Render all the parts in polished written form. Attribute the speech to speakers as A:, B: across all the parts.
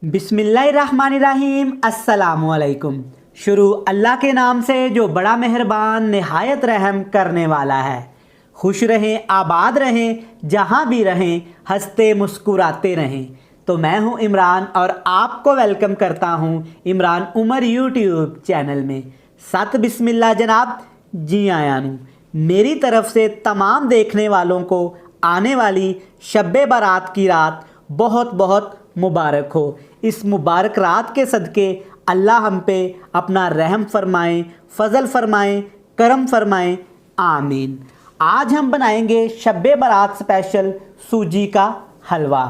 A: बिस्मिल्लाहिर्रहमानिर्रहीम अस्सलामुअलैकुम। शुरू अल्लाह के नाम से जो बड़ा मेहरबान निहायत रहम करने वाला है। खुश रहें, आबाद रहें, जहाँ भी रहें हंसते मुस्कुराते रहें। तो मैं हूँ इमरान और आपको वेलकम करता हूँ इमरान उमर यूट्यूब चैनल में। सत बिस्मिल्लाह जनाब, जी आया नू मेरी तरफ से तमाम देखने वालों को आने वाली शब्बे बारात की रात बहुत बहुत मुबारक हो। इस मुबारक रात के सदके अल्लाह हम पे अपना रहम फरमाएं, फ़ज़ल फरमाएं, करम फरमाएं, आमीन। आज हम बनाएंगे शब्बे बारात स्पेशल सूजी का हलवा।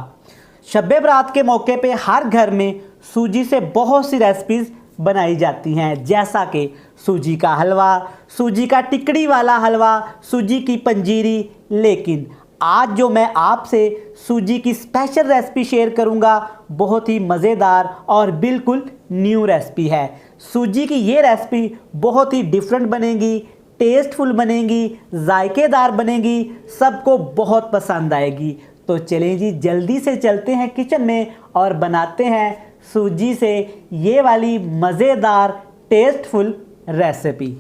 A: शब्बे बारात के मौके पे हर घर में सूजी से बहुत सी रेसिपीज़ बनाई जाती हैं, जैसा कि सूजी का हलवा, सूजी का टिकड़ी वाला हलवा, सूजी की पंजीरी। लेकिन आज जो मैं आपसे सूजी की स्पेशल रेसिपी शेयर करूंगा बहुत ही मज़ेदार और बिल्कुल न्यू रेसिपी है। सूजी की ये रेसिपी बहुत ही डिफरेंट बनेगी, टेस्टफुल बनेगी, जायकेदार बनेगी, सबको बहुत पसंद आएगी। तो चलें जी, जल्दी से चलते हैं किचन में और बनाते हैं सूजी से ये वाली मज़ेदार टेस्टफुल रेसिपी।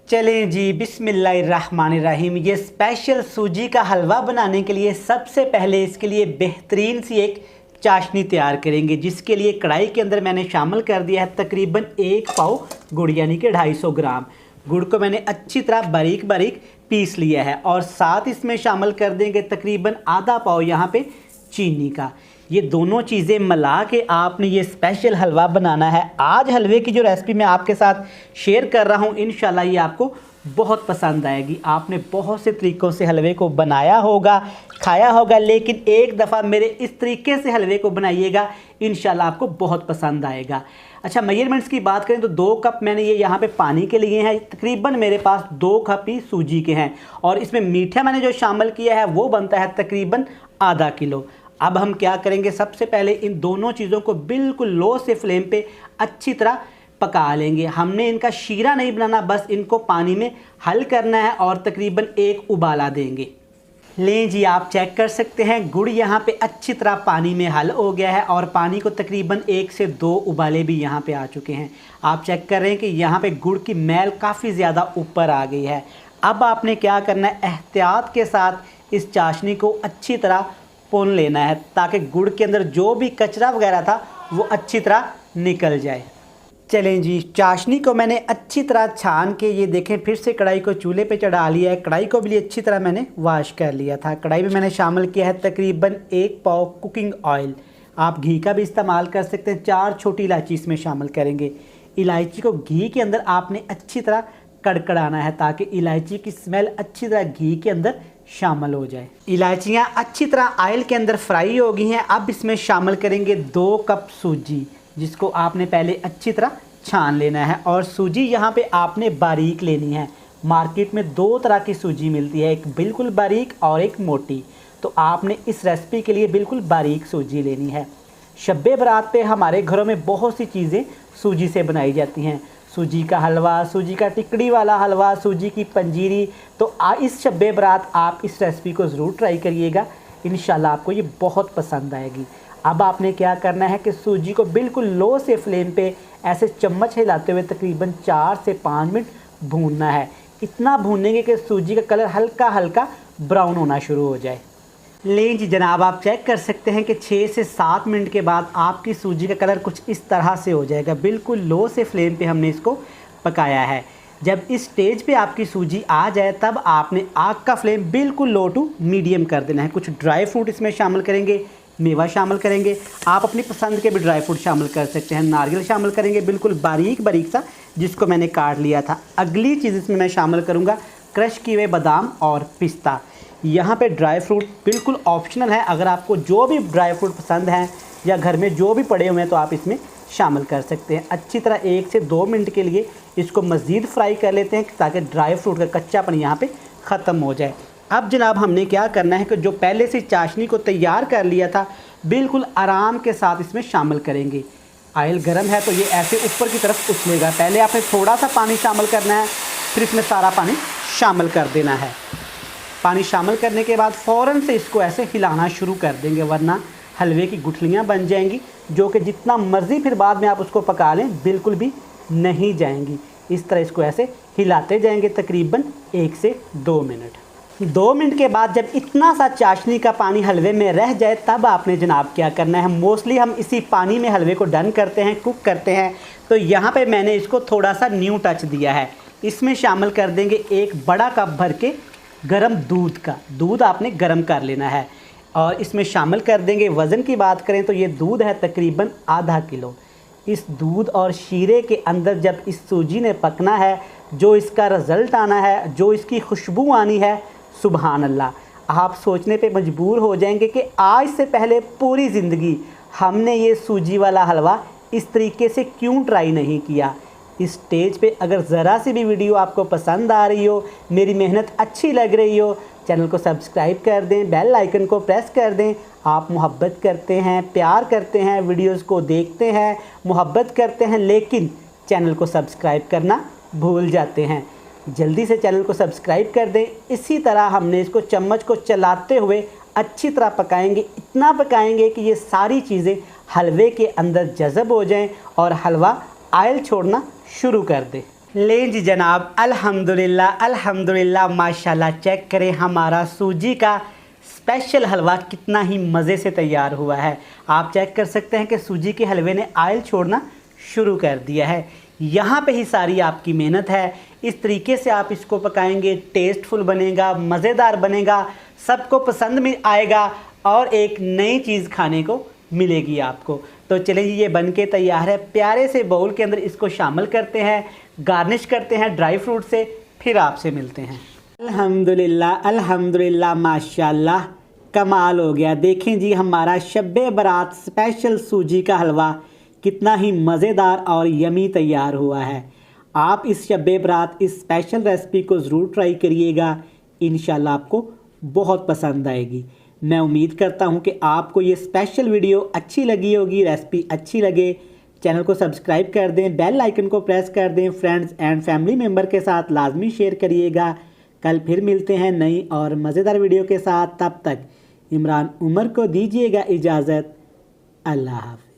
A: चलें जी, बिस्मिल्लाहिर्रहमानिर्रहीम। ये स्पेशल सूजी का हलवा बनाने के लिए सबसे पहले इसके लिए बेहतरीन सी एक चाशनी तैयार करेंगे, जिसके लिए कढ़ाई के अंदर मैंने शामिल कर दिया है तकरीबन 1 पाव गुड़, यानी कि 250 ग्राम गुड़ को मैंने अच्छी तरह बारीक बारीक पीस लिया है। और साथ इसमें शामिल कर देंगे तकरीबन आधा पाव यहाँ पे चीनी का। ये दोनों चीज़ें मिला के आपने ये स्पेशल हलवा बनाना है। आज हलवे की जो रेसिपी मैं आपके साथ शेयर कर रहा हूँ, इंशाल्लाह ये आपको बहुत पसंद आएगी। आपने बहुत से तरीक़ों से हलवे को बनाया होगा, खाया होगा, लेकिन एक दफ़ा मेरे इस तरीके से हलवे को बनाइएगा, इंशाल्लाह आपको बहुत पसंद आएगा। अच्छा, मेजरमेंट्स की बात करें तो 2 कप मैंने ये यहाँ पे पानी के लिए हैं। तकरीबन मेरे पास 2 कप ही सूजी के हैं। और इसमें मीठा मैंने जो शामिल किया है वो बनता है तकरीबन आधा किलो। अब हम क्या करेंगे, सबसे पहले इन दोनों चीज़ों को बिल्कुल लो से फ्लेम पे अच्छी तरह पका लेंगे। हमने इनका शीरा नहीं बनाना, बस इनको पानी में हल करना है और तकरीबन 1 उबाला देंगे। लें जी, आप चेक कर सकते हैं गुड़ यहाँ पे अच्छी तरह पानी में हल हो गया है और पानी को तकरीबन 1 से 2 उबाले भी यहाँ पे आ चुके हैं। आप चेक कर रहे हैं कि यहाँ पे गुड़ की मैल काफ़ी ज़्यादा ऊपर आ गई है। अब आपने क्या करना है, एहतियात के साथ इस चाशनी को अच्छी तरह भून लेना है, ताकि गुड़ के अंदर जो भी कचरा वगैरह था वो अच्छी तरह निकल जाए। चलें जी, चाशनी को मैंने अच्छी तरह छान के ये देखें फिर से कढ़ाई को चूल्हे पे चढ़ा लिया है। कढ़ाई को भी अच्छी तरह मैंने वॉश कर लिया था। कढ़ाई में मैंने शामिल किया है तकरीबन 1 पाव कुकिंग ऑयल। आप घी का भी इस्तेमाल कर सकते हैं। 4 छोटी इलायची इसमें शामिल करेंगे। इलायची को घी के अंदर आपने अच्छी तरह कड़कड़ाना है, ताकि इलायची की स्मेल अच्छी तरह घी के अंदर शामिल हो जाए। इलायचियाँ अच्छी तरह ऑयल के अंदर फ्राई हो गई हैं। अब इसमें शामिल करेंगे 2 कप सूजी, जिसको आपने पहले अच्छी तरह छान लेना है। और सूजी यहाँ पे आपने बारीक लेनी है। मार्केट में 2 तरह की सूजी मिलती है, एक बिल्कुल बारीक और एक मोटी। तो आपने इस रेसिपी के लिए बिल्कुल बारीक सूजी लेनी है। शब्बे बारात पे हमारे घरों में बहुत सी चीज़ें सूजी से बनाई जाती हैं। सूजी का हलवा, सूजी का टिकड़ी वाला हलवा, सूजी की पंजीरी। तो इस शब्बे बारात आप इस रेसिपी को ज़रूर ट्राई करिएगा, इंशाल्लाह आपको ये बहुत पसंद आएगी। अब आपने क्या करना है कि सूजी को बिल्कुल लो से फ्लेम पे ऐसे चम्मच हिलाते हुए तकरीबन 4 से 5 मिनट भूनना है। इतना भूनेंगे कि सूजी का कलर हल्का हल्का ब्राउन होना शुरू हो जाए। लें जी जनाब, आप चेक कर सकते हैं कि 6 से 7 मिनट के बाद आपकी सूजी का कलर कुछ इस तरह से हो जाएगा। बिल्कुल लो से फ्लेम पे हमने इसको पकाया है। जब इस स्टेज पे आपकी सूजी आ जाए तब आपने आग का फ्लेम बिल्कुल लो टू मीडियम कर देना है। कुछ ड्राई फ्रूट इसमें शामिल करेंगे, मेवा शामिल करेंगे। आप अपनी पसंद के भी ड्राई फ्रूट शामिल कर सकते हैं। नारियल शामिल करेंगे बिल्कुल बारीक बारीक सा, जिसको मैंने काट लिया था। अगली चीज़ इसमें मैं शामिल करूँगा क्रश किए हुए बादाम और पिस्ता। यहाँ पे ड्राई फ्रूट बिल्कुल ऑप्शनल है। अगर आपको जो भी ड्राई फ्रूट पसंद हैं या घर में जो भी पड़े हुए हैं तो आप इसमें शामिल कर सकते हैं। अच्छी तरह 1 से 2 मिनट के लिए इसको मज़ीद फ्राई कर लेते हैं, ताकि ड्राई फ्रूट का कच्चापन यहाँ पे ख़त्म हो जाए। अब जनाब हमने क्या करना है कि जो पहले से चाशनी को तैयार कर लिया था बिल्कुल आराम के साथ इसमें शामिल करेंगे। ऑयल गर्म है तो ये ऐसे ऊपर की तरफ उछलेगा। पहले आपने थोड़ा सा पानी शामिल करना है, फिर इसमें सारा पानी शामिल कर देना है। पानी शामिल करने के बाद फ़ौरन से इसको ऐसे हिलाना शुरू कर देंगे, वरना हलवे की गुठलियाँ बन जाएंगी, जो कि जितना मर्ज़ी फिर बाद में आप उसको पका लें बिल्कुल भी नहीं जाएंगी। इस तरह इसको ऐसे हिलाते जाएंगे तकरीबन 1 से 2 मिनट। 2 मिनट के बाद जब इतना सा चाशनी का पानी हलवे में रह जाए तब आपने जनाब क्या करना है। मोस्टली हम इसी पानी में हलवे को डन करते हैं, कुक करते हैं। तो यहाँ पे मैंने इसको थोड़ा सा न्यू टच दिया है। इसमें शामिल कर देंगे 1 बड़ा कप भर के गरम दूध का। दूध आपने गरम कर लेना है और इसमें शामिल कर देंगे, वज़न की बात करें तो ये दूध है तकरीबन आधा किलो। इस दूध और शीरे के अंदर जब इस सूजी ने पकना है, जो इसका रिज़ल्ट आना है, जो इसकी खुशबू आनी है, सुभान अल्लाह। आप सोचने पे मजबूर हो जाएंगे कि आज से पहले पूरी ज़िंदगी हमने ये सूजी वाला हलवा इस तरीके से क्यों ट्राई नहीं किया। इस स्टेज पे अगर ज़रा सी भी वीडियो आपको पसंद आ रही हो, मेरी मेहनत अच्छी लग रही हो, चैनल को सब्सक्राइब कर दें, बेल आइकन को प्रेस कर दें। आप मोहब्बत करते हैं, प्यार करते हैं, वीडियोस को देखते हैं, मोहब्बत करते हैं, लेकिन चैनल को सब्सक्राइब करना भूल जाते हैं। जल्दी से चैनल को सब्सक्राइब कर दें। इसी तरह हमने इसको चम्मच को चलाते हुए अच्छी तरह पकाएंगे। इतना पकाएंगे कि ये सारी चीज़ें हलवे के अंदर जज़ब हो जाएं और हलवा आयल छोड़ना शुरू कर दे। ले जी जनाब, अल्हम्दुलिल्लाह अल्हम्दुलिल्लाह माशाल्लाह। चेक करें हमारा सूजी का स्पेशल हलवा कितना ही मज़े से तैयार हुआ है। आप चेक कर सकते हैं कि सूजी के हलवे ने आयल छोड़ना शुरू कर दिया है। यहाँ पे ही सारी आपकी मेहनत है। इस तरीके से आप इसको पकाएंगे, टेस्टफुल बनेगा, मज़ेदार बनेगा, सबको पसंद में आएगा और एक नई चीज़ खाने को मिलेगी आपको। तो चलिए ये बन के तैयार है। प्यारे से बाउल के अंदर इसको शामिल करते हैं, गार्निश करते हैं ड्राई फ्रूट से, फिर आपसे मिलते हैं। अल्हम्दुलिल्लाह अल्हम्दुलिल्लाह माशाल्लाह, कमाल हो गया। देखें जी हमारा शब्बे बारात स्पेशल सूजी का हलवा कितना ही मज़ेदार और यमी तैयार हुआ है। आप इस शब्बे बारात इस स्पेशल रेसिपी को ज़रूर ट्राई करिएगा, इंशाल्लाह आपको बहुत पसंद आएगी। मैं उम्मीद करता हूं कि आपको ये स्पेशल वीडियो अच्छी लगी होगी, रेसिपी अच्छी लगे। चैनल को सब्सक्राइब कर दें, बेल आइकन को प्रेस कर दें, फ्रेंड्स एंड फैमिली मेम्बर के साथ लाजमी शेयर करिएगा। कल फिर मिलते हैं नई और मज़ेदार वीडियो के साथ। तब तक इमरान उमर को दीजिएगा इजाज़त। अल्लाह हाफ़िज़।